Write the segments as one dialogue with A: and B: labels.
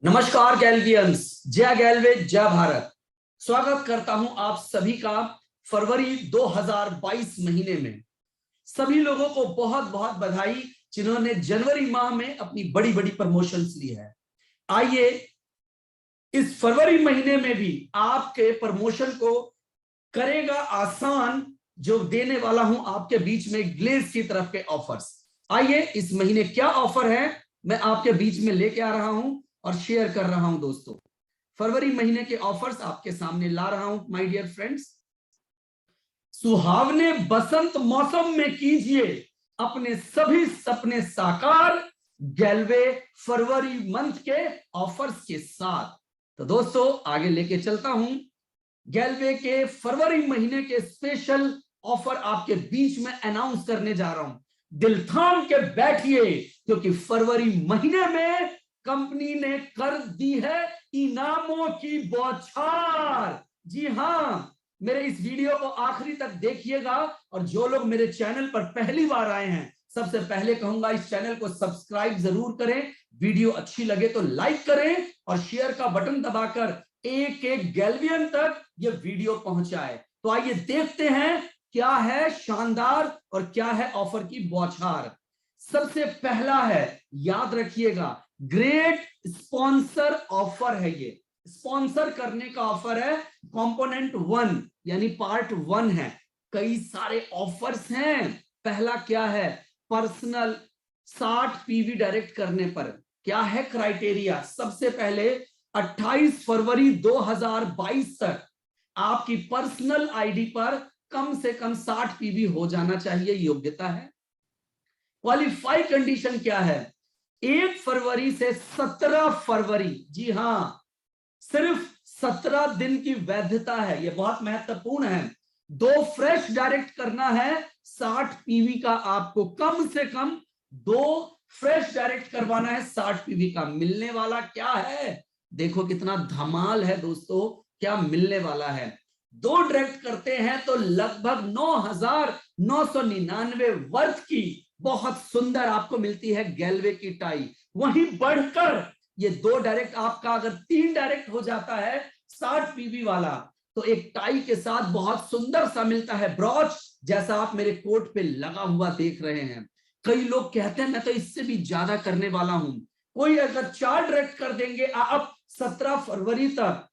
A: नमस्कार गैल्वियंस, जय गैल्वे जय भारत। स्वागत करता हूं आप सभी का फरवरी 2022 महीने में। सभी लोगों को बहुत बहुत बधाई जिन्होंने जनवरी माह में अपनी बड़ी बड़ी प्रमोशंस ली है। आइए इस फरवरी महीने में भी आपके प्रमोशन को करेगा आसान जो देने वाला हूं आपके बीच में ग्लेज की तरफ के ऑफर्स। आइए इस महीने क्या ऑफर है मैं आपके बीच में लेके आ रहा हूं और शेयर कर रहा हूं। दोस्तों, फरवरी महीने के ऑफर्स आपके सामने ला रहा हूं माय डियर फ्रेंड्स। सुहावने बसंत मौसम में कीजिए अपने सभी सपने साकार गैल्वे फरवरी मंथ के ऑफर्स के साथ। तो दोस्तों आगे लेके चलता हूं। गैल्वे के फरवरी महीने के स्पेशल ऑफर आपके बीच में अनाउंस करने जा रहा हूं। दिल थाम के बैठिए क्योंकि फरवरी महीने में कंपनी ने कर दी है इनामों की बौछार। जी हां, मेरे इस वीडियो को आखिरी तक देखिएगा और जो लोग मेरे चैनल पर पहली बार आए हैं सबसे पहले कहूंगा इस चैनल को सब्सक्राइब जरूर करें। वीडियो अच्छी लगे तो लाइक करें और शेयर का बटन दबाकर एक एक गैल्वियन तक ये वीडियो पहुंचाए। तो आइए देखते हैं क्या है शानदार और क्या है ऑफर की बौछार। सबसे पहला है, याद रखिएगा, ग्रेट स्पॉन्सर ऑफर है। ये स्पॉन्सर करने का ऑफर है, कंपोनेंट 1 यानी पार्ट 1 है। कई सारे ऑफर्स हैं। पहला क्या है, पर्सनल 60 पीवी डायरेक्ट करने पर क्या है क्राइटेरिया। सबसे पहले 28 फरवरी 2022 तक आपकी पर्सनल आईडी पर कम से कम 60 पीवी हो जाना चाहिए, योग्यता है। क्वालिफाई कंडीशन क्या है, 1 फरवरी से 17 फरवरी, जी हां, सिर्फ 17 दिन की वैधता है। यह बहुत महत्वपूर्ण है। 2 फ्रेश डायरेक्ट करना है, 60 पीवी का आपको कम से कम 2 फ्रेश डायरेक्ट करवाना है, 60 पीवी का। मिलने वाला क्या है, देखो कितना धमाल है दोस्तों, क्या मिलने वाला है। 2 डायरेक्ट करते हैं तो लगभग 9,999 वर्थ की बहुत सुंदर आपको मिलती है गैल्वे की टाई। वहीं बढ़कर ये 2 डायरेक्ट आपका अगर 3 डायरेक्ट हो जाता है 60 पीवी वाला, तो एक टाई के साथ बहुत सुंदर सा मिलता है ब्रॉच, जैसा आप मेरे कोट पे लगा हुआ देख रहे हैं। कई लोग कहते हैं मैं तो इससे भी ज्यादा करने वाला हूं। कोई अगर 4 डायरेक्ट कर देंगे आप 17 फरवरी तक,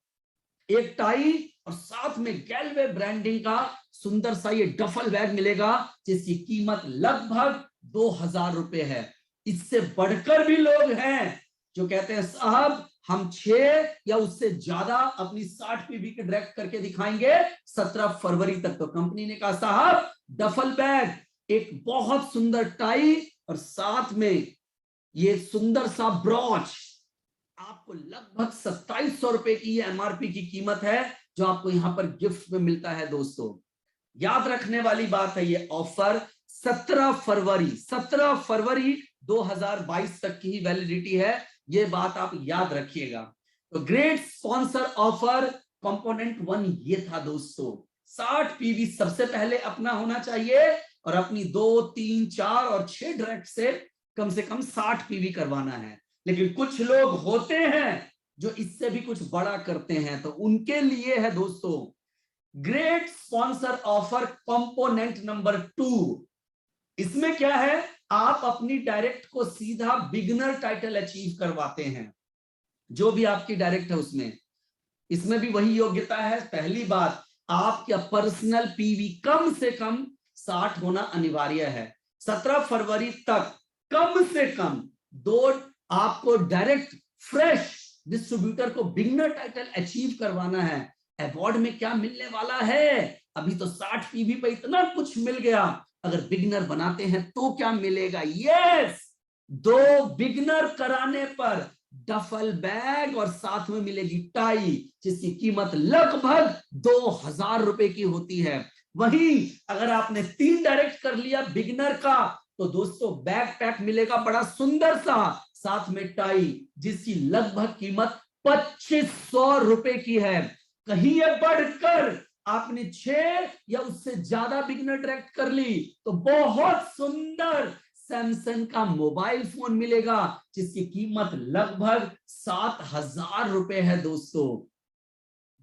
A: एक टाई और साथ में गैल्वे ब्रांडिंग का सुंदर सा ये डफल बैग मिलेगा जिसकी कीमत लगभग 2000 रुपए है। इससे बढ़कर भी लोग हैं जो कहते हैं साहब हम 6 या उससे ज्यादा अपनी 60 पीवी के डायरेक्ट करके दिखाएंगे 17 फरवरी तक। तो कंपनी ने कहा साहब डफल बैग, एक बहुत सुंदर टाई और साथ में ये सुंदर सा ब्रॉच, आपको लगभग 2700 रुपए की एमआरपी की कीमत है जो आपको यहां पर गिफ्ट में मिलता है। दोस्तों याद रखने वाली बात है, ये ऑफर 17 फरवरी 2022 तक की ही वैलिडिटी है, ये बात आप याद रखिएगा। तो ग्रेट स्पॉन्सर ऑफर कंपोनेंट 1 ये था दोस्तों। 60 पीवी सबसे पहले अपना होना चाहिए और अपनी 2, 3, 4 और 6 डायरेक्ट से कम 60 पीवी करवाना है। लेकिन कुछ लोग होते हैं जो इससे भी कुछ बड़ा करते हैं, तो उनके लिए है दोस्तों great sponsor offer component number 2। इसमें क्या है, आप अपनी डायरेक्ट को सीधा बिगिनर टाइटल अचीव करवाते हैं, जो भी आपकी डायरेक्ट है उसमें। इसमें भी वही योग्यता है। पहली बात, आपका पर्सनल पीवी कम से कम 60 होना अनिवार्य है। 17 फरवरी तक कम से कम 2 आपको डायरेक्ट फ्रेश डिस्ट्रीब्यूटर को बिगिनर टाइटल अचीव करवाना है। अवार्ड में क्या मिलने वाला है, अभी तो 60 पीवी पे इतना कुछ मिल गया, अगर बिगिनर बनाते हैं तो क्या मिलेगा। यस, 2 बिगिनर कराने पर डफल बैग और साथ में मिलेगी टाई जिसकी कीमत लगभग 2000 रुपए की होती है। वहीं अगर आपने 3 डायरेक्ट कर लिया बिगिनर का, तो दोस्तों बैग पैक मिलेगा बड़ा सुंदर सा, साथ में टाई जिसकी लगभग कीमत 2500 रुपए की है। कहीं ये बढ़कर आपने 6 या उससे ज्यादा बिगिनर डायरेक्ट कर ली तो बहुत सुंदर सैमसंग का मोबाइल फोन मिलेगा जिसकी कीमत लगभग 7,000 रुपए है दोस्तों।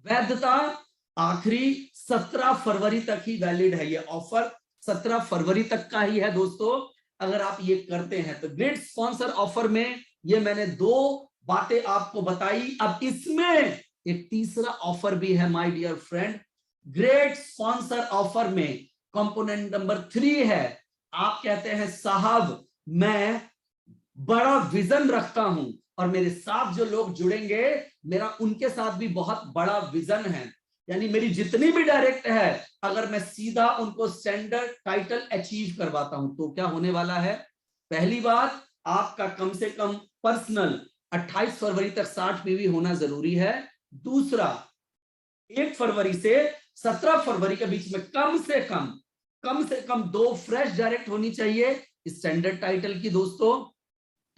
A: वैधता आखिरी 17 फरवरी तक ही वैलिड है। ये ऑफर 17 फरवरी तक का ही है दोस्तों। अगर आप ये करते हैं तो ग्रेट स्पॉन्सर ऑफर में ये मैंने 2 बातें आपको बताई। अब इसमें एक तीसरा ऑफर भी है my dear friend. Great sponsor offer में कंपोनेंट नंबर 3 है। आप कहते हैं साहब मैं बड़ा विजन रखता हूं और मेरे साथ जो लोग जुड़ेंगे मेरा उनके साथ भी बहुत बड़ा विजन है, यानी मेरी जितनी भी डायरेक्ट है अगर मैं सीधा उनको स्टैंडर्ड टाइटल अचीव करवाता हूं तो क्या होने वाला है। पहली बात, आपका कम से कम पर्सनल 28 फरवरी तक 60 पीवी होना जरूरी है। दूसरा, 1 फरवरी से 17 फरवरी के बीच में कम से कम 2 फ्रेश डायरेक्ट होनी चाहिए स्टैंडर्ड टाइटल की दोस्तों।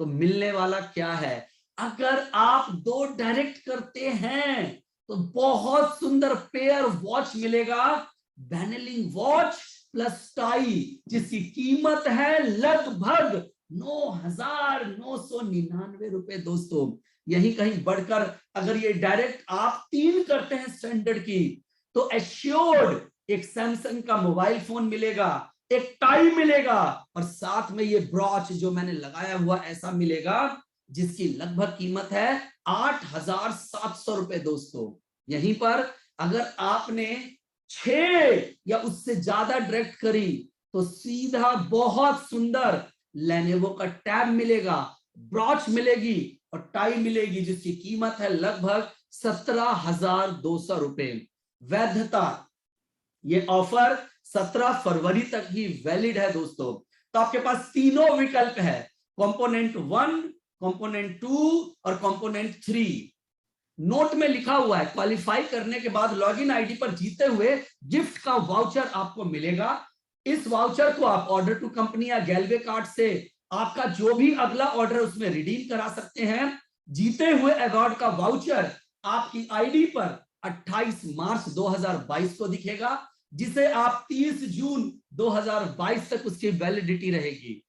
A: तो मिलने वाला क्या है, अगर आप 2 डायरेक्ट करते हैं तो बहुत सुंदर पेयर वॉच मिलेगा, बेनेलिंग वॉच प्लस टाई, जिसकी कीमत है लगभग 9,999 रुपए दोस्तों। यही कहीं बढ़कर अगर ये डायरेक्ट आप 3 करते हैं स्टैंडर्ड की तो एश्योर्ड एक सैमसंग का मोबाइल फोन मिलेगा, एक टाई मिलेगा और साथ में ये ब्रॉच जो मैंने लगाया हुआ ऐसा मिलेगा जिसकी लगभग कीमत है 8,700 रुपए दोस्तों। यहीं पर अगर आपने 6 या उससे ज्यादा डायरेक्ट करी तो सीधा बहुत सुंदर लेनोवो का टैब मिलेगा, ब्रॉच मिलेगी और टाई मिलेगी जिसकी कीमत है लगभग 17,200 रुपए। वैधता, ये ऑफर 17 फरवरी तक ही वैलिड है दोस्तों। तो आपके पास तीनों विकल्प है, कंपोनेंट 1, कंपोनेंट 2 और कंपोनेंट 3। नोट में लिखा हुआ है क्वालिफाई करने के बाद लॉगिन आईडी पर जीते हुए गिफ्ट का वाउचर आपको मिलेगा। इस वाउचर को आप ऑर्डर टू कंपनी या गैलवे कार्ड से आपका जो भी अगला ऑर्डर उसमें रिडीम करा सकते हैं। जीते हुए अवार्ड का वाउचर आपकी आईडी पर 28 मार्च 2022 को दिखेगा, जिसे आप 30 जून 2022 तक उसकी वैलिडिटी रहेगी।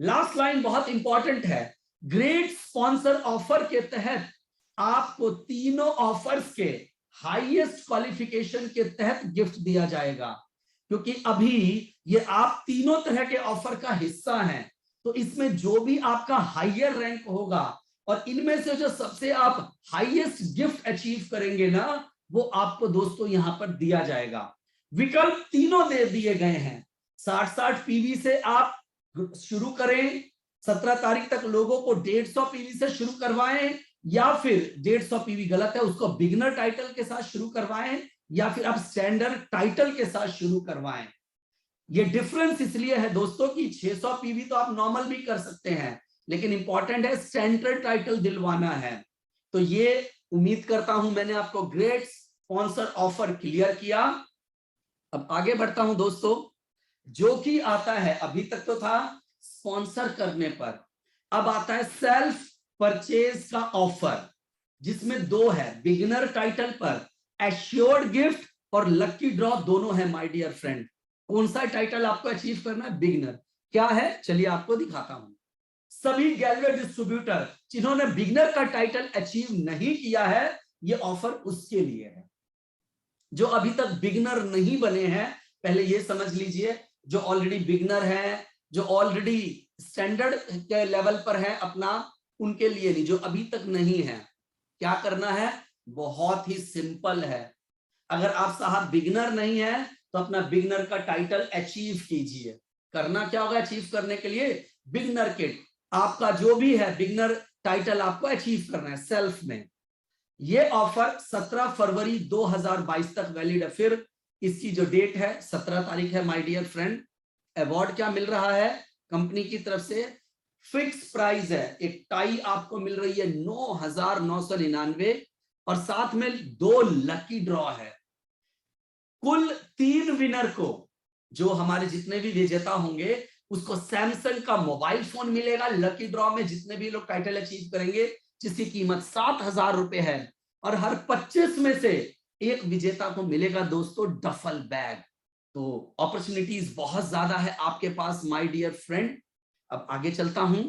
A: लास्ट लाइन बहुत इंपॉर्टेंट है, ग्रेट स्पॉन्सर ऑफर के तहत आपको तीनों ऑफर्स के हाईएस्ट क्वालिफिकेशन के तहत गिफ्ट दिया जाएगा, क्योंकि अभी ये आप तीनों तरह के ऑफर का हिस्सा हैं। तो इसमें जो भी आपका हाईयर रैंक होगा और इनमें से जो सबसे आप हाईएस्ट गिफ्ट अचीव करेंगे ना, वो आपको दोस्तों यहां पर दिया जाएगा। विकल्प तीनों दे दिए गए हैं। 60 पीवी से आप शुरू करें, 17 तारीख तक लोगों को 150 पीवी से शुरू करवाएं, या फिर 150 पीवी गलत है उसको बिगनर टाइटल के साथ शुरू करवाएं, या फिर आप स्टैंडर्ड टाइटल के साथ शुरू करवाएं। ये डिफरेंस इसलिए है दोस्तों कि 600 पीवी तो आप नॉर्मल भी कर सकते हैं, लेकिन इंपॉर्टेंट है स्टैंडर्ड टाइटल दिलवाना है। तो ये उम्मीद करता हूं मैंने आपको ग्रेट स्पॉन्सर ऑफर क्लियर किया। अब आगे बढ़ता हूं दोस्तों, जो कि आता है, अभी तक तो था स्पॉन्सर करने पर, अब आता है सेल्फ परचेज का ऑफर, जिसमें 2 है, बिगिनर टाइटल पर एश्योर्ड गिफ्ट और लकी ड्रॉ दोनों है माय डियर फ्रेंड। कौन सा टाइटल आपको अचीव करना है? बिगिनर। क्या है चलिए आपको दिखाता हूं। सभी गैलवे डिस्ट्रीब्यूटर जिन्होंने बिगिनर का टाइटल अचीव नहीं किया है, ये ऑफर उसके लिए है। जो अभी तक बिगिनर नहीं बने हैं, पहले ये समझ लीजिए, जो ऑलरेडी बिगिनर है, जो ऑलरेडी स्टैंडर्ड के लेवल पर है अपना, उनके लिए नहीं। जो अभी तक नहीं है, क्या करना है? बहुत ही सिंपल है। अगर आप साहब बिगिनर नहीं है तो अपना बिगिनर का टाइटल अचीव कीजिए। करना क्या होगा अचीव करने के लिए? बिगिनर किट, आपका जो भी है बिगिनर टाइटल आपको अचीव करना है सेल्फ में। ये ऑफर 17 फरवरी 2022 तक वैलिड है। फिर इसकी जो डेट है 17 तारीख है माय डियर फ्रेंड। अवार्ड क्या मिल रहा है कंपनी की तरफ से? फिक्स प्राइस है, एक टाई आपको मिल रही है 9,999 और साथ में 2 लकी ड्रॉ है। कुल 3 विनर को, जो हमारे जितने भी विजेता होंगे, उसको सैमसंग का मोबाइल फोन मिलेगा लकी ड्रॉ में, जितने भी लोग टाइटल अचीव करेंगे, जिसकी कीमत 7,000 रुपए है। और हर 25 में से एक विजेता को मिलेगा दोस्तों डफल बैग। तो अपॉर्चुनिटीज बहुत ज्यादा है आपके पास माय डियर फ्रेंड। अब आगे चलता हूं।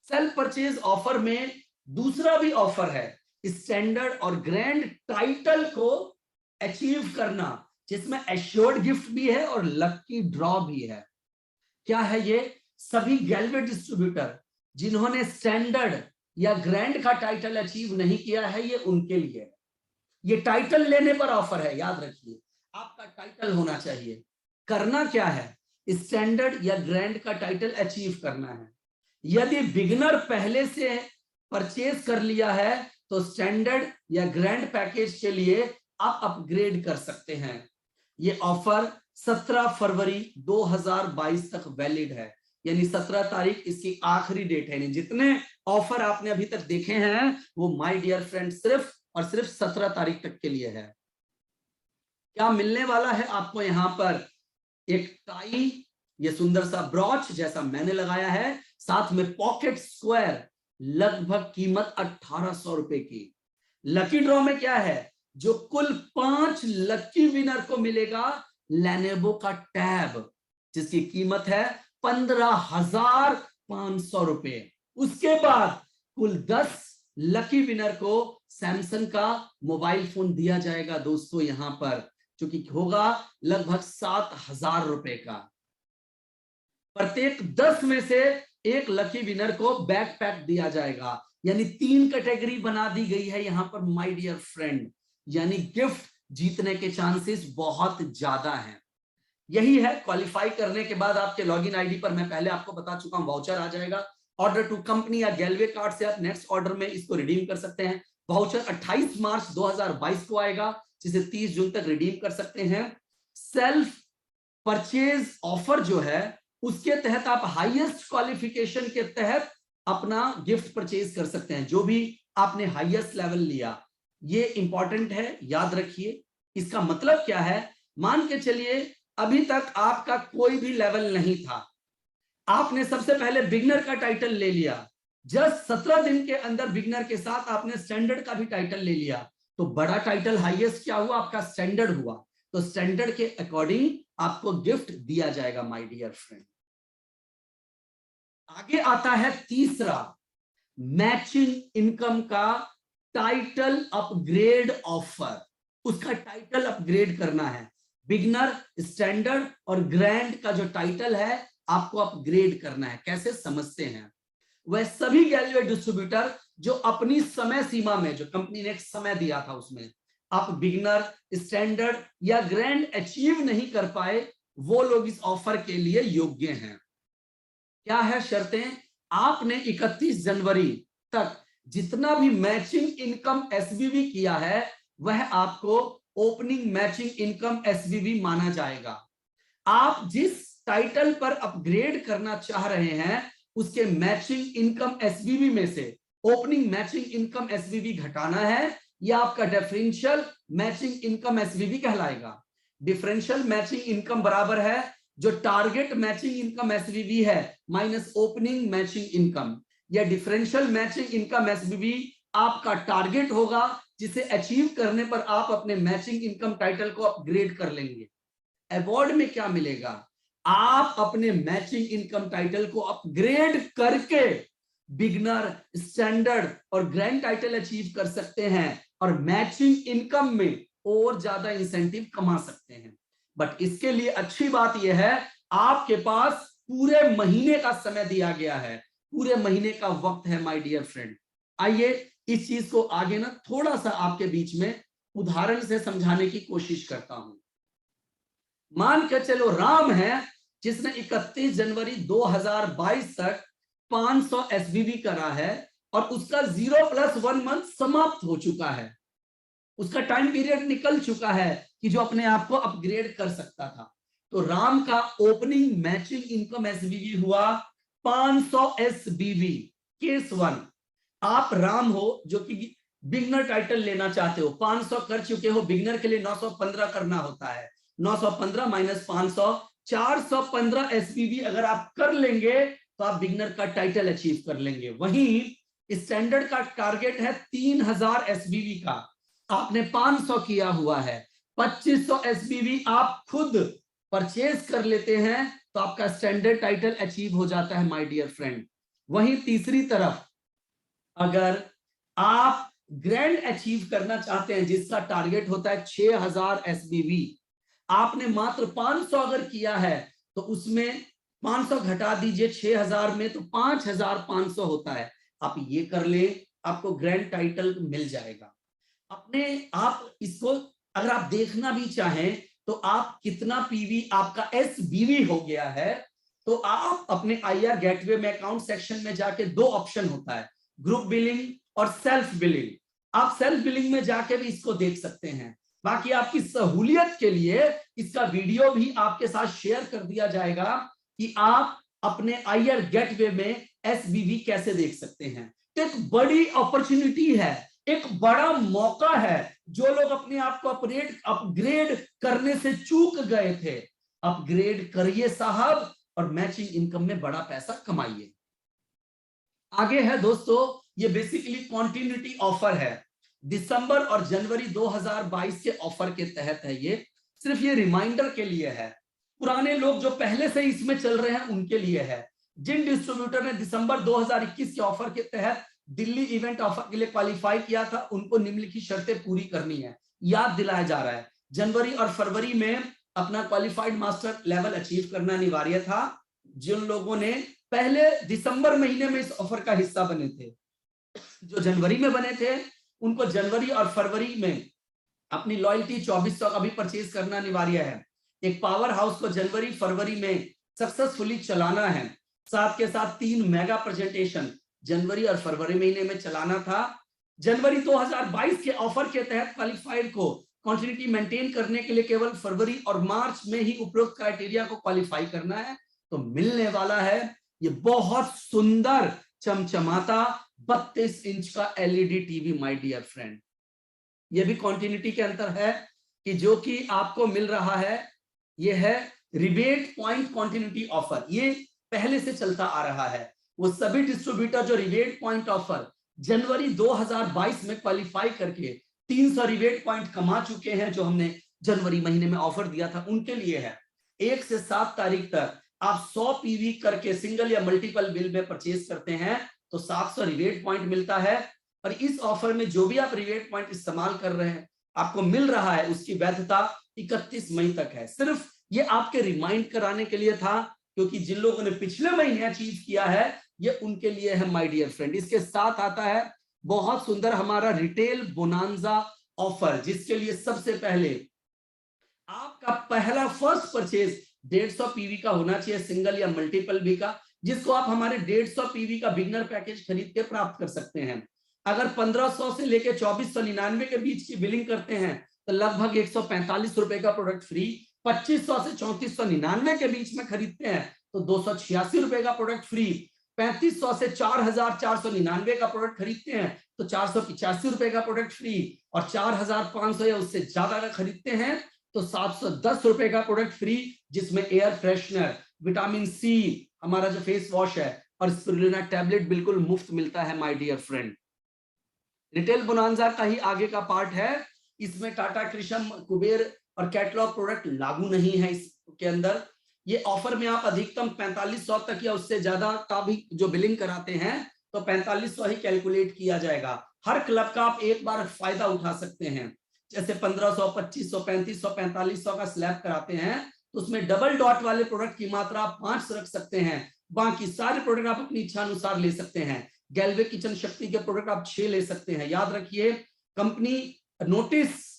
A: सेल्फ परचेज ऑफर में दूसरा भी ऑफर है, स्टैंडर्ड और ग्रैंड टाइटल को अचीव करना, जिसमें एश्योर्ड गिफ्ट भी है और लकी ड्रॉ भी है। क्या है ये? सभी गैल्वे डिस्ट्रीब्यूटर जिन्होंने स्टैंडर्ड या ग्रैंड का टाइटल अचीव नहीं किया है, ये उनके लिए है। ये टाइटल लेने पर ऑफर है, याद रखिए आपका टाइटल होना चाहिए। करना क्या है? स्टैंडर्ड या ग्रैंड का टाइटल अचीव करना है। यदि बिगिनर पहले से परचेज कर लिया है तो स्टैंडर्ड या ग्रैंड पैकेज के लिए आप अपग्रेड कर सकते हैं। ये ऑफर 17 फरवरी 2022 तक वैलिड है, यानी 17 तारीख इसकी आखिरी डेट है। यानी जितने ऑफर आपने अभी तक देखे हैं वो माय डियर फ्रेंड सिर्फ और सिर्फ 17 तारीख तक के लिए है। क्या मिलने वाला है आपको? यहां पर एक टाई, ये सुंदर सा ब्रॉच जैसा मैंने लगाया है, साथ में पॉकेट स्क्वायर, लगभग कीमत 1800 रुपए की। लकी ड्रॉ में क्या है? जो कुल 5 लकी विनर को मिलेगा लेनोवो का टैब, जिसकी कीमत है 15,500 रुपए। उसके बाद कुल 10 लकी विनर को सैमसंग का मोबाइल फोन दिया जाएगा दोस्तों, यहां पर जो कि होगा लगभग 7,000 रुपए का। प्रत्येक 10 में से एक लकी विनर को बैकपैक दिया जाएगा, यानी 3 कैटेगरी बना दी गई है यहां पर माय डियर फ्रेंड, यानी गिफ्ट जीतने के चांसेस बहुत ज्यादा हैं। यही है, क्वालिफाई करने के बाद आपके लॉगिन आईडी पर मैं पहले आपको बता चुका हूं वाउचर आ जाएगा। ऑर्डर टू कंपनी या गैलवे कार्ड से आप नेक्स्ट ऑर्डर में इसको रिडीम कर सकते हैं। वाउचर 28 मार्च 2022 को आएगा, जिसे 30 जून तक रिडीम कर सकते हैं। सेल्फ परचेज ऑफर जो है उसके तहत आप हाईएस्ट क्वालिफिकेशन के तहत अपना गिफ्ट परचेज कर सकते हैं, जो भी आपने हाईएस्ट लेवल लिया। ये इंपॉर्टेंट है, याद रखिए। इसका मतलब क्या है? मान के चलिए अभी तक आपका कोई भी लेवल नहीं था, आपने सबसे पहले बिगनर का टाइटल ले लिया, जस्ट 17 दिन के अंदर बिगनर के साथ आपने स्टैंडर्ड का भी टाइटल ले लिया, तो बड़ा टाइटल हाईएस्ट क्या हुआ? आपका स्टैंडर्ड हुआ। तो स्टैंडर्ड के अकॉर्डिंग आपको गिफ्ट दिया जाएगा माय डियर फ्रेंड। आगे आता है तीसरा, मैचिंग इनकम का टाइटल अपग्रेड ऑफर। उसका टाइटल अपग्रेड करना है। बिगनर, स्टैंडर्ड और ग्रैंड का जो टाइटल है आपको अपग्रेड करना है। कैसे समझते हैं? वह सभी गैलवे डिस्ट्रीब्यूटर जो अपनी समय सीमा में, जो कंपनी ने एक समय दिया था उसमें आप बिगनर, स्टैंडर्ड या ग्रैंड अचीव नहीं कर पाए, वो लोग इस ऑफर के लिए योग्य हैं। क्या है शर्तें? आपने 31 जनवरी तक जितना भी मैचिंग इनकम एसबीवी किया है वह आपको ओपनिंग मैचिंग इनकम एसबीवी माना जाएगा। आप जिस टाइटल पर अपग्रेड करना चाह रहे हैं उसके मैचिंग इनकम एसबीवी में से ओपनिंग मैचिंग इनकम एसबीवी घटाना है, यह आपका डिफरेंशियल मैचिंग इनकम एसबीवी कहलाएगा। डिफरेंशियल मैचिंग इनकम बराबर है जो टारगेट मैचिंग इनकम एसबीवी है माइनस ओपनिंग मैचिंग इनकम। या डिफरेंशियल मैचिंग इनकम एसबीवी आपका टारगेट होगा, जिसे अचीव करने पर आप अपने मैचिंग इनकम टाइटल को अपग्रेड कर लेंगे। अवार्ड में क्या मिलेगा? आप अपने मैचिंग इनकम टाइटल को अपग्रेड करके बिगनर, स्टैंडर्ड और ग्रैंड टाइटल अचीव कर सकते हैं और मैचिंग इनकम में और ज्यादा इंसेंटिव कमा सकते हैं। बट इसके लिए अच्छी बात यह है आपके पास पूरे महीने का समय दिया गया है, पूरे महीने का वक्त है माय डियर फ्रेंड। आइए इस चीज को आगे ना थोड़ा सा आपके बीच में उदाहरण से समझाने की कोशिश करता हूं। मान के चलो राम है जिसने 31 जनवरी 2022 तक 500 एसबीवी करा है और उसका 0+1 मंथ समाप्त हो चुका है, उसका टाइम पीरियड निकल चुका है कि जो अपने आप को अपग्रेड कर सकता था। तो राम का ओपनिंग मैचिंग इनकम एसबीवी हुआ 500 एसबीवी। केस 1, आप राम हो जो कि बिगनर टाइटल लेना चाहते हो, 500 कर चुके हो, बिगनर के लिए 915 करना होता है। 915 माइनस 500, 415 एसबीवी अगर आप कर लेंगे तो आप बिगनर का टाइटल अचीव कर लेंगे। वहीं स्टैंडर्ड का टारगेट है 3000 एसबीवी का, आपने 500 किया हुआ है। 2500 एसबीवी आप खुद परचेज कर लेते हैं तो आपका स्टैंडर्ड टाइटल अचीव हो जाता है माय डियर फ्रेंड। वहीं तीसरी तरफ अगर आप ग्रैंड अचीव करना चाहते हैं जिसका टारगेट होता है 6000 एसबीवी, आपने मात्र 500 अगर किया है तो उसमें 500 घटा दीजिए 6000 में तो 5500 होता है। आप ये कर ले, आपको ग्रैंड टाइटल मिल जाएगा। अपने आप इसको अगर आप देखना भी चाहें तो आप कितना पीवी आपका एसबीवी हो गया है, तो आप अपने आईआर गेटवे में अकाउंट सेक्शन में जाके दो ऑप्शन होता है, ग्रुप बिलिंग और सेल्फ बिलिंग। आप सेल्फ बिलिंग में जाके भी इसको देख सकते हैं। बाकी आपकी सहूलियत के लिए इसका वीडियो भी आपके साथ शेयर कर दिया जाएगा कि आप अपने आईआर गेटवे में एसबीवी कैसे देख सकते हैं। तो एक बड़ी अपॉर्चुनिटी है, एक बड़ा मौका है। जो लोग अपने आप को अपग्रेड करने से चूक गए थे, अपग्रेड करिए साहब और मैचिंग इनकम में बड़ा पैसा कमाइए। आगे है दोस्तों, ये बेसिकली कॉन्टिन्यूटी ऑफर है। दिसंबर और जनवरी 2022 के ऑफर के तहत है ये, सिर्फ ये रिमाइंडर के लिए है। पुराने लोग जो पहले से इसमें चल रहे हैं उनके लिए है। जिन डिस्ट्रीब्यूटर ने दिसंबर 2021 के ऑफर के तहत दिल्ली इवेंट ऑफर के लिए क्वालिफाई किया था, उनको निम्नलिखित शर्तें पूरी करनी है, याद दिलाया जा रहा है। जनवरी और फरवरी में अपना क्वालिफाइड मास्टर लेवल अचीव करना अनिवार्य था। जिन लोगों ने पहले दिसंबर महीने में इस ऑफर का हिस्सा बने थे, जो जनवरी में बने थे, उनको जनवरी और फरवरी में अपनी लॉयल्टी 2400 का भी परचेज करना अनिवार्य है। एक पावर हाउस को जनवरी फरवरी में सक्सेसफुली चलाना है। साथ के साथ 3 मेगा प्रेजेंटेशन जनवरी और फरवरी महीने में चलाना था। जनवरी 2022 के ऑफर के तहत क्वालिफाइड को कंटिन्यूटी मेंटेन करने के लिए केवल फरवरी और मार्च में ही उपरोक्त क्राइटेरिया को क्वालिफाई करना है। तो मिलने वाला है ये बहुत सुंदर चमचमाता 32 इंच का LED TV my dear friend. ये भी कंटिन्यूटी के अंतर है कि जो कि आपको मिल रहा है ये है रिबेट पॉइंट कंटिन्यूटी ऑफर। ये पहले से चलता आ रहा है। वो सभी डिस्ट्रीब्यूटर जो रिबेट पॉइंट ऑफर जनवरी 2022 में क्वालिफाई करके 300 रिबेट पॉइंट कमा चुके हैं, जो हमने जनवरी महीने में ऑफर दिया था, उनके लिए है। 1 से 7 तारीख तक आप 100 पीवी करके सिंगल या मल्टीपल बिल में परचेज करते हैं तो 700 रिबेट पॉइंट मिलता है। और इस ऑफर में जो भी आप रिबेट पॉइंट इस्तेमाल कर रहे हैं आपको मिल रहा है, उसकी वैधता 31 मई तक है। सिर्फ ये आपके रिमाइंड कराने के लिए था, क्योंकि जिन लोगों ने पिछले महीने अचीव किया है ये उनके लिए है माय डियर फ्रेंड। इसके साथ आता है बहुत सुंदर हमारा रिटेल बोनांजा ऑफर, जिसके लिए सबसे पहले आपका पहला फर्स्ट परचेज 150 पीवी का होना चाहिए, सिंगल या मल्टीपल भी का, जिसको आप हमारे 150 पीवी का बिगनर पैकेज खरीद के प्राप्त कर सकते हैं। अगर 1500 से लेके 2499 के बीच की बिलिंग करते हैं तो लगभग 145 रुपए का प्रोडक्ट फ्री। 2500 से 3499 के बीच में खरीदते हैं तो 286 रुपए का प्रोडक्ट फ्री। 3500 से 4499 का प्रोडक्ट खरीदते हैं तो 485 रुपए का प्रोडक्ट फ्री। और 4500 या उससे ज्यादा का खरीदते हैं तो 710 रुपए का प्रोडक्ट फ्री, जिसमें एयर फ्रेशनर, विटामिन सी, हमारा जो फेस वॉश है और स्पिरुलिना टैबलेट बिल्कुल मुफ्त मिलता है my dear friend. Retail bonanza का ही आगे का पार्ट है। इसमें टाटा कृषम, कुबेर और कैटलॉग प्रोडक्ट लागू नहीं है इसके अंदर। ये ऑफर में आप अधिकतम 4500 तक या उससे ज्यादा का भी जो बिलिंग कराते हैं तो 4500 ही कैलकुलेट किया जाएगा। हर क्लब का आप एक बार फायदा उठा सकते हैं। जैसे 1500, 2500, 3500, 4500 का स्लैब कराते हैं तो उसमें डबल डॉट वाले प्रोडक्ट की मात्रा आप 5 रख सकते हैं। बाकी सारे प्रोडक्ट आप अपनी इच्छा अनुसार ले सकते हैं। गैल्वे किचन शक्ति के प्रोडक्ट आप 6 ले सकते हैं। याद रखिए, कंपनी नोटिस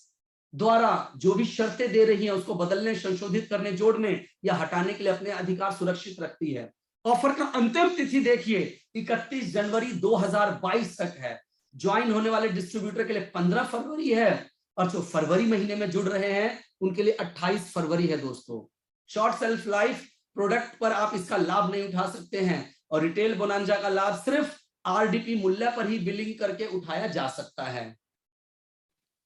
A: द्वारा जो भी शर्तें दे रही है उसको बदलने, संशोधित करने, जोड़ने या हटाने के लिए अपने अधिकार सुरक्षित रखती है। ऑफर का अंतिम तिथि देखिए 31 जनवरी 2022 तक है। ज्वाइन होने वाले डिस्ट्रीब्यूटर के लिए 15 फरवरी है और जो फरवरी महीने में जुड़ रहे हैं उनके लिए 28 फरवरी है। दोस्तों, शॉर्ट सेल्फ लाइफ प्रोडक्ट पर आप इसका लाभ नहीं उठा सकते हैं और रिटेल बोनांजा का लाभ सिर्फ आरडीपी मूल्य पर ही बिलिंग करके उठाया जा सकता है।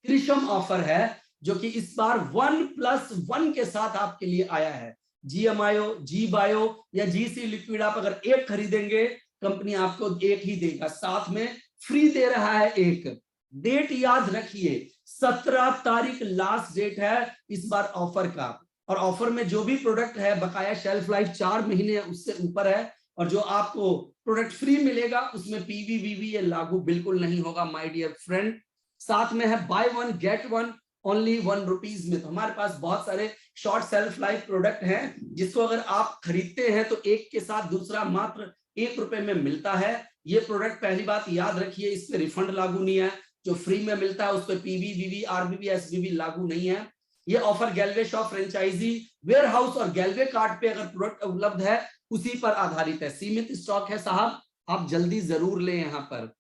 A: कृषम ऑफर है जो कि इस बार 1+1 के साथ आपके लिए आया है। जीएमआईओ, जी बायो या जीसी लिक्विड आप अगर एक खरीदेंगे कंपनी आपको एक ही देगा, साथ में फ्री दे रहा है एक। डेट याद रखिए 17 तारीख लास्ट डेट है इस बार ऑफर का। और ऑफर में जो भी प्रोडक्ट है बकाया शेल्फ लाइफ 4 महीने उससे ऊपर है, और जो आपको प्रोडक्ट फ्री मिलेगा उसमें पीवीवीवी ये लागू बिल्कुल नहीं होगा माय डियर फ्रेंड। साथ में है by one get one only ₹1 में। तो हमारे पास बहुत सारे शॉर्ट सेल्फ लाइफ प्रोडक्ट हैं जिसको अगर आप खरीदते हैं तो एक के साथ दूसरा मात्र ₹1 में मिलता है। ये प्रोडक्ट पहली बात याद रखिए, इस पे रिफंड लागू नहीं है। जो फ्री में मिलता है उस पर पीवीवीवी आरबीबी एसबीबी लागू नहीं है। ये offer Galway shop franchisee warehouse और गैलवे कार्ड पे अगर प्रोडक्ट उपलब्ध है उसी पर आधारित है। सीमित स्टॉक है साहब, आप जल्दी जरूर लें। यहाँ पर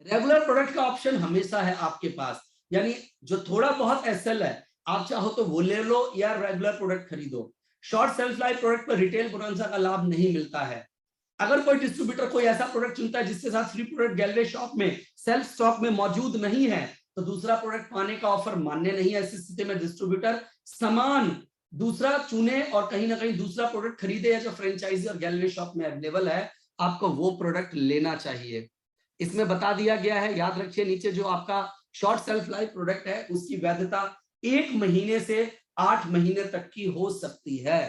A: रेगुलर प्रोडक्ट का ऑप्शन हमेशा है आपके पास, यानी जो थोड़ा बहुत एसएल है आप चाहो तो वो ले लो या रेगुलर प्रोडक्ट खरीदो। शॉर्ट सेल्फ लाइफ प्रोडक्ट पर रिटेल बोनस का लाभ नहीं मिलता है। अगर कोई डिस्ट्रीब्यूटर कोई ऐसा प्रोडक्ट चुनता है जिसके साथ फ्री प्रोडक्ट गैलवे शॉप में सेल्फ स्टॉक में मौजूद नहीं है तो दूसरा प्रोडक्ट पाने का ऑफर मान्य नहीं है। ऐसी स्थिति में डिस्ट्रीब्यूटर समान दूसरा चुने और कहीं ना कहीं दूसरा प्रोडक्ट खरीदे या जो फ्रेंचाइजी और गैलवे शॉप में अवेलेबल है आपको वो प्रोडक्ट लेना चाहिए। इसमें बता दिया गया है, याद रखिए नीचे जो आपका शॉर्ट सेल्फ लाइफ प्रोडक्ट है उसकी वैधता 1 महीने से 8 महीने तक की हो सकती है।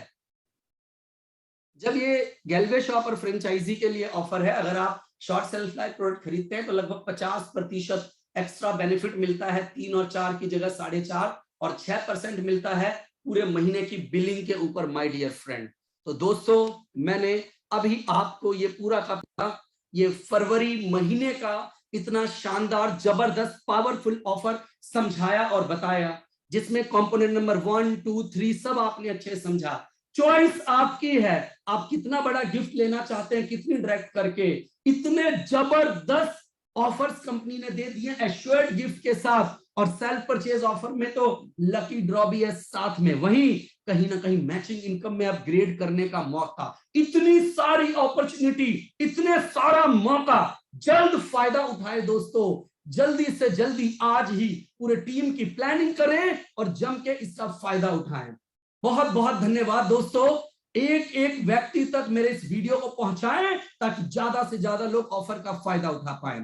A: जब ये गैलवे शॉप और फ्रेंचाइजी के लिए ऑफर है, अगर आप शॉर्ट सेल्फ लाइफ प्रोडक्ट खरीदते हैं तो लगभग 50% एक्स्ट्रा बेनिफिट मिलता है। 3 और 4 की जगह 4.5 और 6% मिलता है पूरे महीने की बिलिंग के ऊपर माय डियर फ्रेंड। तो दोस्तों मैंने अभी आपको ये पूरा का पूरा ये फरवरी महीने का इतना शानदार जबरदस्त पावरफुल ऑफर समझाया और बताया, जिसमें कंपोनेंट नंबर 1, 2, 3 सब आपने अच्छे समझा। चॉइस आपकी है, आप कितना बड़ा गिफ्ट लेना चाहते हैं, कितनी डायरेक्ट करके। इतने जबरदस्त ऑफर्स कंपनी ने दे दिए एश्योर्ड गिफ्ट के साथ, और सेल्फ परचेज ऑफर में तो लकी ड्रॉ भी है साथ में। वहीं कहीं ना कहीं मैचिंग इनकम में अपग्रेड करने का मौका। इतनी सारी अपॉर्चुनिटी, इतने सारा मौका, जल्द फायदा उठाए दोस्तों। जल्दी से जल्दी आज ही पूरे टीम की प्लानिंग करें और जम के इसका फायदा उठाएं। बहुत बहुत धन्यवाद दोस्तों। एक एक व्यक्ति तक मेरे इस वीडियो को पहुंचाएं ताकि ज्यादा से ज्यादा लोग ऑफर का फायदा उठा पाएं।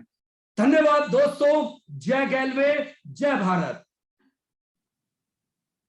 A: धन्यवाद दोस्तों। जय गैलवे, जय भारत।